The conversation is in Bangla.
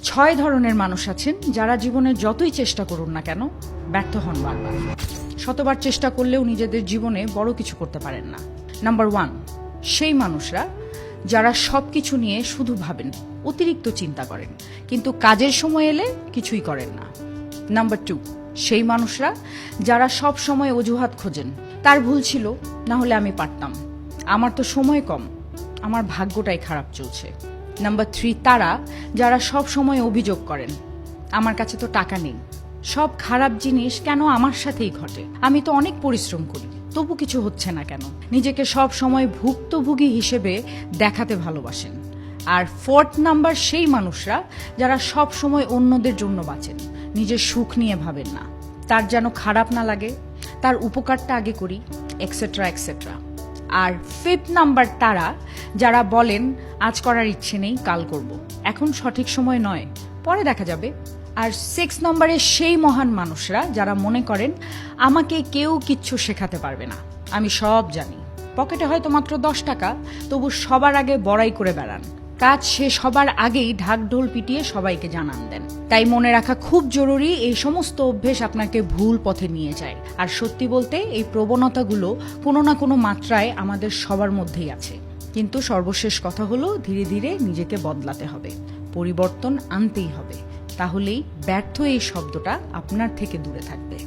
ছয় ধরনের মানুষ আছেন যারা জীবনে যতই চেষ্টা করুন না কেন ব্যর্থ হন বারবার। শতবার চেষ্টা করলেও নিজেদের জীবনে বড় কিছু করতে পারেন না। নাম্বার 1, সেই মানুষরা যারা সবকিছু নিয়ে শুধু ভাবেন, অতিরিক্ত চিন্তা করেন, কিন্তু কাজের সময় এলে কিছুই করেন না। নাম্বার 2, সেই মানুষরা যারা সব সময় অজুহাত খোঁজেন, তার ভুল ছিল, না হলে আমি পারতাম, আমার তো সময় কম, আমার ভাগ্যটাই খারাপ চলছে। নাম্বার 3, তারা যারা সব সময় অভিযোগ করেন, আমার কাছে তো টাকা নেই, সব খারাপ জিনিস কেন আমার সাথেই ঘটে, আমি তো অনেক পরিশ্রম করি, তবু কিছু হচ্ছে না কেন। নিজেকে সব সময় ভুক্তভোগী হিসেবে দেখাতে ভালোবাসেন। আর 4th নাম্বার সেই মানুষরা যারা সব সময় অন্যদের জন্য বাঁচেন, নিজের সুখ নিয়ে ভাবেন না, তার যেন খারাপ না লাগে, তার উপকারটা আগে করি, এক্সেট্রা এক্সেট্রা। আর 5th নাম্বার তারা যারা বলেন আজ করার ইচ্ছে নেই, কাল করব, এখন সঠিক সময় নয়, পরে দেখা যাবে। আর 6 নম্বরে সেই মহান মানুষরা যারা মনে করেন আমাকে কেউ কিচ্ছু শেখাতে পারবে না, আমি সব জানি। পকেটে হয়তো মাত্র 10 টাকা, তবু সবার আগে বড়াই করে বেড়ান, কাজ শেষ হবার আগেই ঢাকঢোল পিটিয়ে সবাইকে জানান দেন। তাই মনে রাখা খুব জরুরি, এই সমস্ত অভ্যেস আপনাকে ভুল পথে নিয়ে যায়। আর সত্যি বলতে এই প্রবণতাগুলো কোনো না কোনো মাত্রায় আমাদের সবার মধ্যেই আছে, কিন্তু সর্বশেষ কথা হলো ধীরে ধীরে নিজেকে বদলাতে হবে, পরিবর্তন আনতেই হবে, তাহলেই ব্যর্থ এই শব্দটা আপনার থেকে দূরে থাকবে।